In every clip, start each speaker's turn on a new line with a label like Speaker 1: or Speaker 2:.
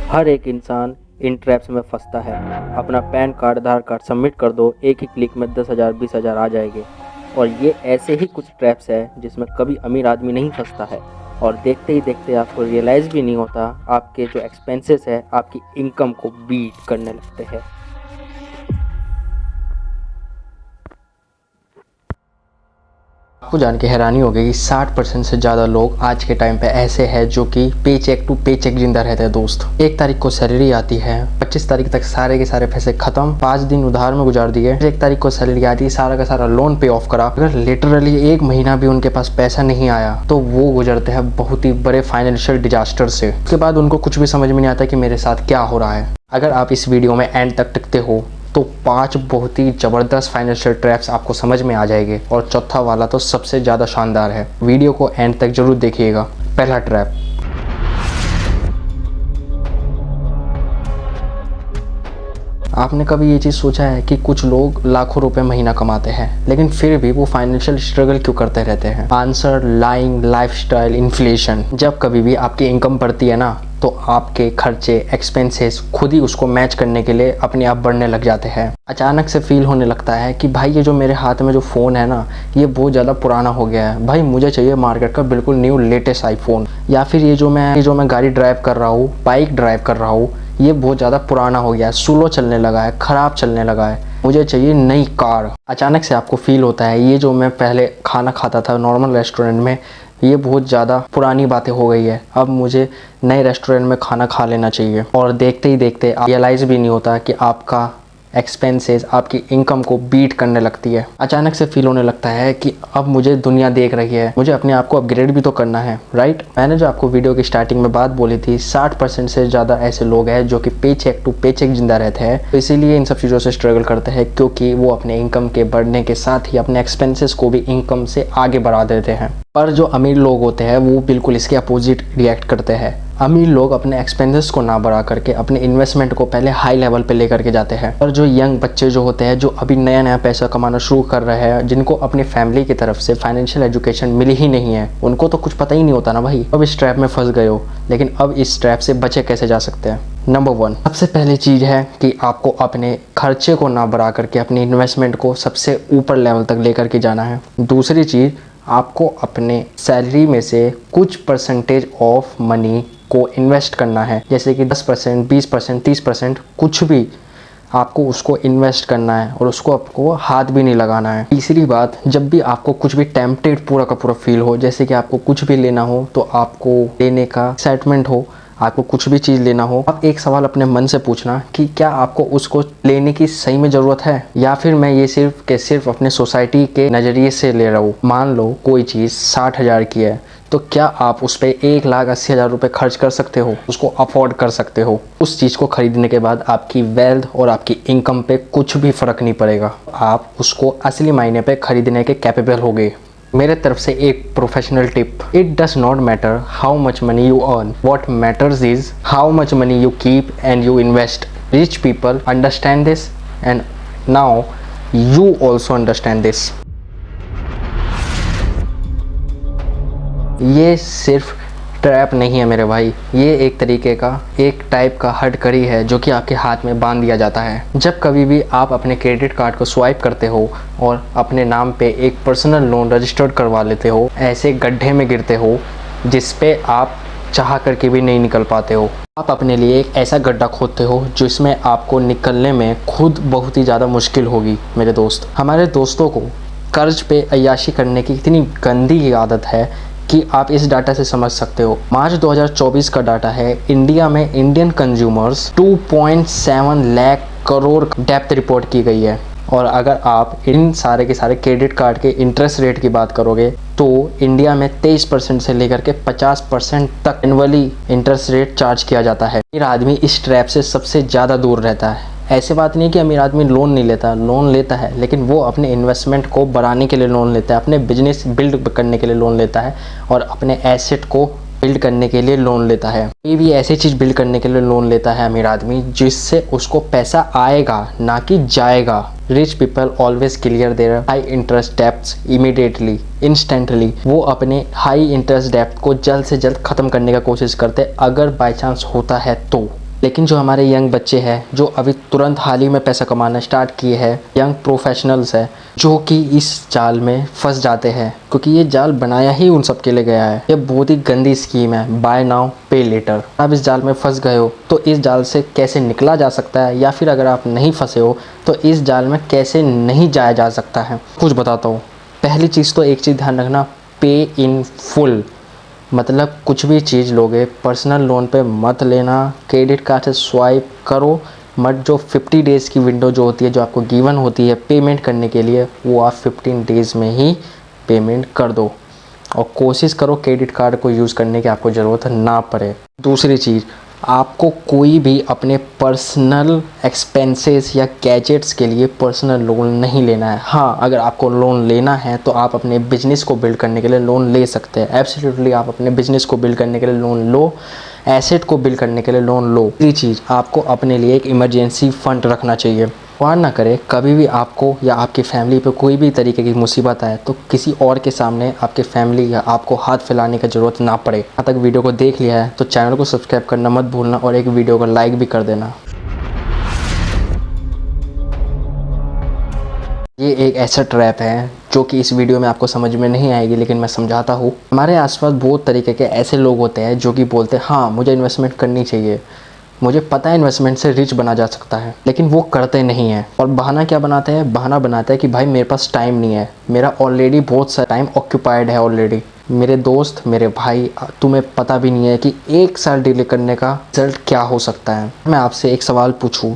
Speaker 1: हर एक इंसान इन ट्रैप्स में फंसता है। अपना पैन कार्ड, आधार कार्ड सबमिट कर दो, एक ही क्लिक में 10,000 20,000 आ जाएंगे। और ये ऐसे ही कुछ ट्रैप्स है जिसमें कभी अमीर आदमी नहीं फंसता है, और देखते ही देखते आपको रियलाइज़ भी नहीं होता, आपके जो एक्सपेंसेस है आपकी इनकम को बीट करने लगते हैं।
Speaker 2: आपको जान के हैरानी होगी कि 60% से ज़्यादा लोग आज के टाइम पे ऐसे हैं जो कि पे चेक टू पे चेक जिंदा रहते हैं। दोस्त, 1 तारीख को सैलरी आती है, 25 तारीख तक सारे के सारे पैसे खत्म, 5 दिन उधार में गुजार दिए। 1 तारीख को सैलरी आती है, सारा का सारा लोन पे ऑफ करा। अगर लिटरली 1 महीना भी उनके पास पैसा नहीं आया तो वो गुजरते हैं बहुत ही बड़े फाइनेंशियल डिजास्टर से। उसके बाद उनको कुछ भी समझ में नहीं आता कि मेरे साथ क्या हो रहा है। अगर आप इस वीडियो में एंड तक टिकते हो तो 5 बहुत ही ज़बरदस्त फाइनेंशियल ट्रैप्स आपको समझ में आ जाएंगे, और चौथा वाला तो सबसे ज़्यादा शानदार है। वीडियो को एंड तक जरूर देखिएगा। पहला ट्रैप, आपने कभी ये चीज़ सोचा है कि कुछ लोग लाखों रुपए महीना कमाते हैं लेकिन फिर भी वो फाइनेंशियल स्ट्रगल क्यों करते रहते हैं? Answer, lying, lifestyle, inflation. जब कभी भी आपकी इनकम बढ़ती है ना तो आपके खर्चे, एक्सपेंसेस खुद ही उसको मैच करने के लिए अपने आप बढ़ने लग जाते हैं। अचानक से फील होने लगता है कि भाई ये जो मेरे हाथ में जो फ़ोन है ना, ये बहुत ज़्यादा पुराना हो गया है। भाई मुझे चाहिए मार्केट का बिल्कुल न्यू लेटेस्ट आईफोन। या फिर ये जो मैं गाड़ी ड्राइव कर रहा हूँ, बाइक ड्राइव कर रहा हूँ, ये बहुत ज़्यादा पुराना हो गया है, स्लो चलने लगा है, ख़राब चलने लगा है, मुझे चाहिए नई कार। अचानक से आपको फील होता है ये जो मैं पहले खाना खाता था नॉर्मल रेस्टोरेंट में, ये बहुत ज़्यादा पुरानी बातें हो गई है, अब मुझे नए रेस्टोरेंट में खाना खा लेना चाहिए। और देखते ही देखते रियलाइज़ भी नहीं होता कि आपका एक्सपेंसेस आपकी इनकम को बीट करने लगती है। अचानक से फील होने लगता है कि अब मुझे दुनिया देख रही है, मुझे अपने आप को अपग्रेड भी तो करना है, राइट? मैंने जो आपको वीडियो की स्टार्टिंग में बात बोली थी, 60% से ज़्यादा ऐसे लोग हैं जो कि पे चेक टू पे चेक जिंदा रहते हैं। तो इसीलिए इन सब चीज़ों से स्ट्रगल करते हैं, क्योंकि वो अपने इनकम के बढ़ने के साथ ही अपने एक्सपेंसेस को भी इनकम से आगे बढ़ा देते हैं। पर जो अमीर लोग होते हैं वो बिल्कुल इसके अपोजिट रिएक्ट करते हैं। अमीर लोग अपने एक्सपेंसेस को ना बढ़ा करके अपने इन्वेस्टमेंट को पहले हाई लेवल पे लेकर के जाते हैं। और जो यंग बच्चे जो होते हैं, जो अभी नया नया पैसा कमाना शुरू कर रहे हैं, जिनको अपनी फैमिली की तरफ से फाइनेंशियल एजुकेशन मिली ही नहीं है, उनको तो कुछ पता ही नहीं होता ना भाई। अब इस ट्रैप में फंस गए हो, लेकिन अब इस ट्रैप से बचे कैसे जा सकते हैं? नंबर 1, सबसे पहली चीज़ है कि आपको अपने खर्चे को ना बढ़ा करके अपनी इन्वेस्टमेंट को सबसे ऊपर लेवल तक लेकर के जाना है। दूसरी चीज़, आपको अपने सैलरी में से कुछ परसेंटेज ऑफ मनी को इन्वेस्ट करना है, जैसे कि 10%, 20%, 30%, कुछ भी आपको उसको इन्वेस्ट करना है, और उसको आपको हाथ भी नहीं लगाना है। तीसरी बात, जब भी आपको कुछ भी टेम्पटेड पूरा का पूरा फील हो, जैसे कि आपको कुछ भी लेना हो तो आपको लेने का एक्साइटमेंट हो, आपको कुछ भी चीज़ लेना हो, आप एक सवाल अपने मन से पूछना कि क्या आपको उसको लेने की सही में ज़रूरत है, या फिर मैं ये सिर्फ अपने सोसाइटी के नज़रिए से ले रहा हूँ। मान लो कोई चीज़ 60,000 की है, तो क्या आप उस पर 1,80,000 रुपये खर्च कर सकते हो? उसको अफोर्ड कर सकते हो? उस चीज़ को खरीदने के बाद आपकी वेल्थ और आपकी इनकम पे कुछ भी फ़र्क नहीं पड़ेगा, आप उसको असली मायने पे खरीदने के कैपेबल हो गए। मेरे तरफ से एक professional tip, it does not matter how much money you earn, what matters is how much money you keep and you invest. Rich people understand this, and now you also understand this. ये सिर्फ trap नहीं है मेरे भाई, ये एक तरीके का, एक टाइप का हथकड़ी है जो कि आपके हाथ में बांध दिया जाता है। जब कभी भी आप अपने क्रेडिट कार्ड को स्वाइप करते हो और अपने नाम पे एक पर्सनल लोन रजिस्टर्ड करवा लेते हो, ऐसे गड्ढे में गिरते हो जिस पे आप चाह करके भी नहीं निकल पाते हो। आप अपने लिए एक ऐसा गड्ढा खोदते हो जिसमें आपको निकलने में खुद बहुत ही ज़्यादा मुश्किल होगी। मेरे दोस्त, हमारे दोस्तों को कर्ज पे अय्याशी करने की इतनी गंदी आदत है कि आप इस डाटा से समझ सकते हो। मार्च 2024 का डाटा है, इंडिया में Indian consumers 2.7 lakh crore depth report की गई है। और अगर आप इन सारे के सारे क्रेडिट कार्ड के इंटरेस्ट रेट की बात करोगे तो इंडिया में 23% से लेकर के 50% तक एनुअली इंटरेस्ट रेट चार्ज किया जाता है। अमीर आदमी इस ट्रैप से सबसे ज़्यादा दूर रहता है। ऐसे बात नहीं कि अमीर आदमी लोन नहीं लेता, लोन लेता है, लेकिन वो अपने इन्वेस्टमेंट को बढ़ाने के लिए लोन लेता है, अपने बिजनेस बिल्ड करने के लिए लोन लेता है, और अपने एसेट को बिल्ड करने के लिए लोन लेता है। कोई भी ऐसी चीज़ बिल्ड करने के लिए लोन लेता है अमीर आदमी जिससे उसको पैसा आएगा, ना कि जाएगा। Rich people always clear their high interest debts immediately, instantly. वो अपने हाई इंटरेस्ट डेब्ट को जल्द से जल्द ख़त्म करने का कोशिश करते, अगर बाई चांस होता है तो। लेकिन जो हमारे यंग बच्चे हैं जो अभी तुरंत हाल ही में पैसा कमाना स्टार्ट किए हैं, यंग प्रोफेशनल्स हैं, जो कि इस जाल में फंस जाते हैं, क्योंकि ये जाल बनाया ही उन सब के लिए गया है। ये बहुत ही गंदी स्कीम है, बाय नाउ पे लेटर। आप इस जाल में फंस गए हो तो इस जाल से कैसे निकला जा सकता है, या फिर अगर आप नहीं फंसे हो तो इस जाल में कैसे नहीं जाया जा सकता है, कुछ बताता हूँ। पहली चीज़ तो एक चीज़ ध्यान रखना, पे इन फुल। मतलब कुछ भी चीज़ लोगे पर्सनल लोन पे मत लेना, क्रेडिट कार्ड से स्वाइप करो मत। जो 50 डेज़ की विंडो जो होती है, जो आपको गिवन होती है पेमेंट करने के लिए, वो आप 15 डेज़ में ही पेमेंट कर दो। और कोशिश करो क्रेडिट कार्ड को यूज़ करने की आपको ज़रूरत ना पड़े। दूसरी चीज़, आपको कोई भी अपने पर्सनल एक्सपेंसेस या गैजेट्स के लिए पर्सनल लोन नहीं लेना है। हाँ, अगर आपको लोन लेना है तो आप अपने बिजनेस को बिल्ड करने के लिए लोन ले सकते हैं। एब्सोल्युटली आप अपने बिजनेस को बिल्ड करने के लिए लोन लो, एसेट को बिल्ड करने के लिए लोन लो। तीसरी चीज़, आपको अपने लिए एक इमरजेंसी फंड रखना चाहिए। वार ना करें, कभी भी आपको या आपकी फैमिली पे कोई भी तरीके की मुसीबत आए तो किसी और के सामने आपके फैमिली या आपको हाथ फैलाने की ज़रूरत ना पड़े। यहाँ तक वीडियो को देख लिया है तो चैनल को सब्सक्राइब करना मत भूलना और एक वीडियो को लाइक भी कर देना। ये एक ऐसा ट्रैप है जो कि इस वीडियो में आपको समझ में नहीं आएगी, लेकिन मैं समझाता हूँ। हमारे आसपास बहुत तरीके के ऐसे लोग होते हैं जो कि बोलते हैं हाँ मुझे इन्वेस्टमेंट करनी चाहिए, मुझे पता है इन्वेस्टमेंट से रिच बना जा सकता है, लेकिन वो करते नहीं हैं। और बहाना क्या बनाते हैं? बहाना बनाते हैं कि भाई मेरे पास टाइम नहीं है, मेरा ऑलरेडी बहुत सारा टाइम ऑक्यूपाइड है ऑलरेडी। मेरे दोस्त, मेरे भाई, तुम्हें पता भी नहीं है कि 1 साल डिले करने का रिजल्ट क्या हो सकता है। मैं आपसे एक सवाल पूछूं,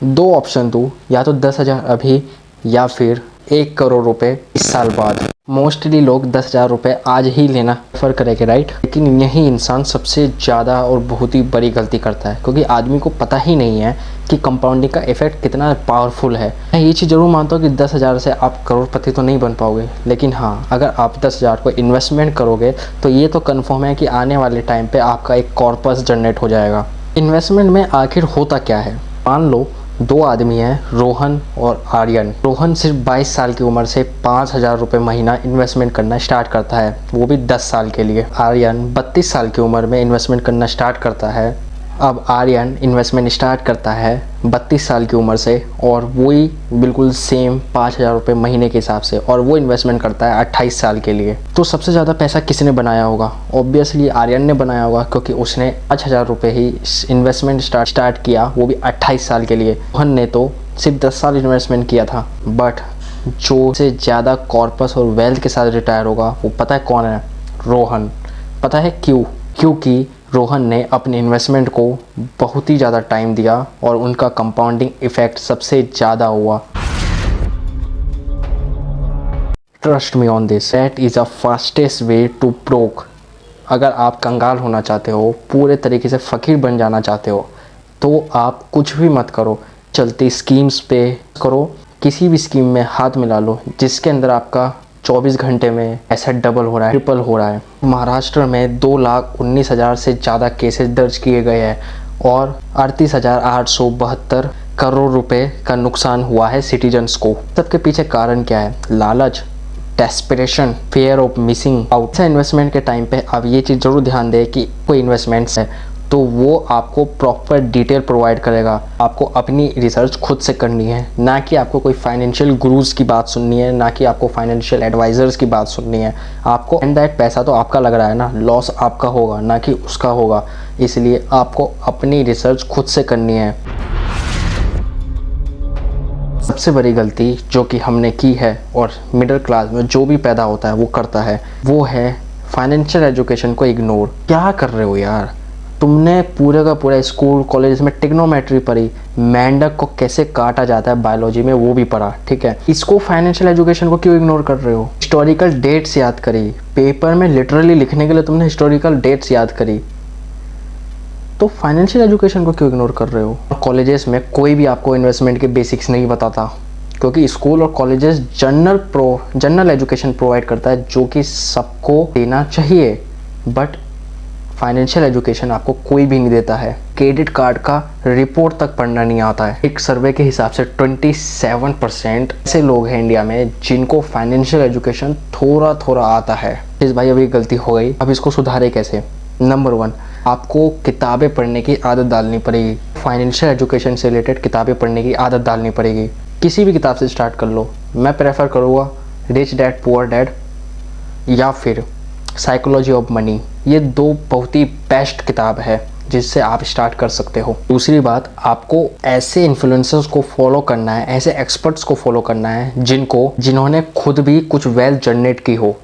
Speaker 2: 2 ऑप्शन दूं, या तो 10,000 अभी या फिर 1 करोड़ रुपए इस साल बाद। मोस्टली लोग 10,000 रुपये आज ही लेना प्रेफर करेंगे, राइट? लेकिन यही इंसान सबसे ज़्यादा और बहुत ही बड़ी गलती करता है, क्योंकि आदमी को पता ही नहीं है कि कंपाउंडिंग का इफेक्ट कितना पावरफुल है। मैं ये चीज़ ज़रूर मानता हूँ कि 10,000 से आप करोड़पति तो नहीं बन पाओगे, लेकिन हाँ, अगर आप 10,000 को इन्वेस्टमेंट करोगे तो ये तो कन्फर्म है कि आने वाले टाइम पर आपका एक कॉर्पस जनरेट हो जाएगा। इन्वेस्टमेंट में आखिर होता क्या है? मान लो 2 आदमी हैं, रोहन और आर्यन। रोहन सिर्फ 22 साल की उम्र से 5,000 रुपये महीना इन्वेस्टमेंट करना स्टार्ट करता है, वो भी 10 साल के लिए। आर्यन 32 साल की उम्र में इन्वेस्टमेंट करना स्टार्ट करता है। अब आर्यन इन्वेस्टमेंट स्टार्ट करता है 32 साल की उम्र से, और वही बिल्कुल सेम 5,000 रुपये महीने के हिसाब से, और वो इन्वेस्टमेंट करता है 28 साल के लिए। तो सबसे ज़्यादा पैसा किसने बनाया होगा? ऑब्वियसली आर्यन ने बनाया होगा, क्योंकि उसने 5,000 रुपये ही इन्वेस्टमेंट स्टार्ट किया, वो भी 28 साल के लिए। रोहन ने तो सिर्फ 10 साल इन्वेस्टमेंट किया था। बट जो से ज़्यादा कॉर्पस और वेल्थ के साथ रिटायर होगा वो पता है कौन है? रोहन। पता है क्यों? क्योंकि रोहन ने अपने इन्वेस्टमेंट को बहुत ही ज़्यादा टाइम दिया और उनका कंपाउंडिंग इफेक्ट सबसे ज़्यादा हुआ। Trust me on this, that is a fastest way to broke. अगर आप कंगाल होना चाहते हो, पूरे तरीके से फ़कीर बन जाना चाहते हो, तो आप कुछ भी मत करो, चलती स्कीम्स पे करो। किसी भी स्कीम में हाथ मिला लो जिसके अंदर आपका 24 घंटे में एसेट डबल हो रहा है, ट्रिपल हो रहा है। महाराष्ट्र में 2,19,000 से ज़्यादा केसेस दर्ज किए गए हैं और 38,872 करोड़ रुपए का नुकसान हुआ है सिटीजन्स को। सबके पीछे कारण क्या है? लालच, desperation, fear of missing out. Investment के टाइम पे आप ये चीज़ ज़रूर ध्यान दें कि कोई इन्वेस्टमेंट्स है तो वो आपको प्रॉपर डिटेल प्रोवाइड करेगा। आपको अपनी रिसर्च खुद से करनी है, ना कि आपको कोई फाइनेंशियल गुरुज की बात सुननी है, ना कि आपको फाइनेंशियल एडवाइजर्स की बात सुननी है। आपको एंड दैट पैसा तो आपका लग रहा है ना, लॉस आपका होगा ना कि उसका होगा, इसलिए आपको अपनी रिसर्च खुद से करनी है। सबसे बड़ी गलती जो कि हमने की है और मिडिल क्लास में जो भी पैदा होता है वो करता है, वो है फाइनेंशियल एजुकेशन को इग्नोर। क्या कर रहे हो यार? तुमने पूरे का पूरा स्कूल कॉलेज में ट्रिग्नोमेट्री पढ़ी, मेंढक को कैसे काटा जाता है बायोलॉजी में वो भी पढ़ा, ठीक है? इसको फाइनेंशियल एजुकेशन को क्यों इग्नोर कर रहे हो? हिस्टोरिकल डेट्स याद करी, पेपर में लिटरली लिखने के लिए तुमने हिस्टोरिकल डेट्स याद करी, तो फाइनेंशियल एजुकेशन को क्यों इग्नोर कर रहे हो? कॉलेजेस में कोई भी आपको इन्वेस्टमेंट के बेसिक्स नहीं बताता, क्योंकि स्कूल और कॉलेजेस जनरल एजुकेशन प्रोवाइड करता है जो कि सबको देना चाहिए, बट फाइनेंशियल एजुकेशन आपको कोई भी नहीं देता है। क्रेडिट कार्ड का रिपोर्ट तक पढ़ना नहीं आता है। एक सर्वे के हिसाब से 27% ऐसे लोग हैं इंडिया में जिनको फाइनेंशियल एजुकेशन थोड़ा थोड़ा आता है। इस भाई अभी गलती हो गई, अब इसको सुधारे कैसे? नंबर 1, आपको किताबें पढ़ने की आदत डालनी पड़ेगी। फाइनेंशियल एजुकेशन से रिलेटेड किताबें पढ़ने की आदत डालनी पड़ेगी। किसी भी किताब से स्टार्ट कर लो। मैं प्रेफर करूँगा रिच डैड पुअर डैड या फिर साइकोलॉजी ऑफ मनी। ये दो बहुत ही बेस्ट किताब है जिससे आप स्टार्ट कर सकते हो। दूसरी बात, आपको ऐसे इन्फ्लुएंसर्स को फॉलो करना है, ऐसे एक्सपर्ट्स को फॉलो करना है जिन्होंने खुद भी कुछ वेल्थ जनरेट की हो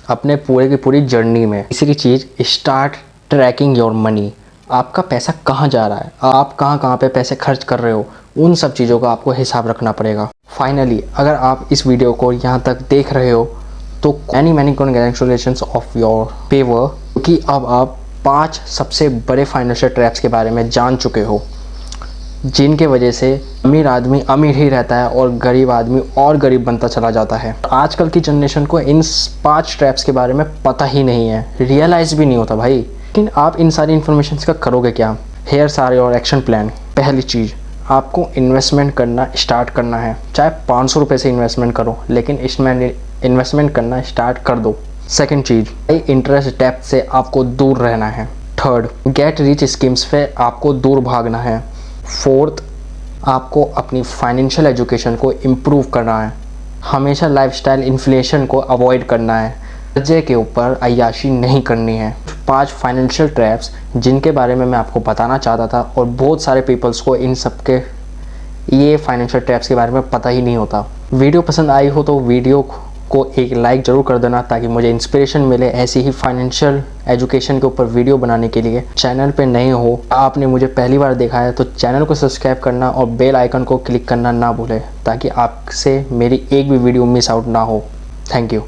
Speaker 2: अपने पूरे की पूरी जर्नी में। तीसरी चीज़, स्टार्ट ट्रैकिंग योर मनी। आपका पैसा कहाँ जा रहा है, आप कहाँ पे पैसे खर्च कर रहे हो, उन सब चीज़ों का आपको हिसाब रखना पड़ेगा। फाइनली, अगर आप इस वीडियो को यहाँ तक देख रहे हो तो many congratulations of your favour, क्योंकि अब आप 5 सबसे बड़े फाइनेंशियल ट्रैप्स के बारे में जान चुके हो जिनके वजह से अमीर आदमी अमीर ही रहता है और गरीब आदमी और गरीब बनता चला जाता है। आजकल की जनरेशन को इन 5 ट्रैप्स के बारे में पता ही नहीं है, रियलाइज़ भी नहीं होता भाई। लेकिन आप इन सारी इन्फॉर्मेशन का करोगे क्या? Here's are your action plan. पहली चीज़, आपको इन्वेस्टमेंट करना स्टार्ट करना है। चाहे 500 रुपये से इन्वेस्टमेंट करो, लेकिन इसमें इन्वेस्टमेंट करना स्टार्ट कर दो। सेकंड चीज़, इंटरेस्ट डेप्थ से आपको दूर रहना है। थर्ड, गेट रिच स्कीम्स पे आपको दूर भागना है। फोर्थ, आपको अपनी फाइनेंशियल एजुकेशन को इम्प्रूव करना है। हमेशा लाइफस्टाइल इन्फ्लेशन को अवॉइड करना है। कर्जे के ऊपर अय्याशी नहीं करनी है। 5 फाइनेंशियल ट्रैप्स जिनके बारे में मैं आपको बताना चाहता था और बहुत सारे पीपल्स को इन सब के ये फाइनेंशियल ट्रैप्स के बारे में पता ही नहीं होता। वीडियो पसंद आई हो तो वीडियो को एक लाइक ज़रूर कर देना ताकि मुझे इंस्पिरेशन मिले ऐसी ही फाइनेंशियल एजुकेशन के ऊपर वीडियो बनाने के लिए। चैनल पे नए हो, आपने मुझे पहली बार देखा है तो चैनल को सब्सक्राइब करना और बेल आइकन को क्लिक करना ना भूलें ताकि आपसे मेरी एक भी वीडियो मिस आउट ना हो। Thank you.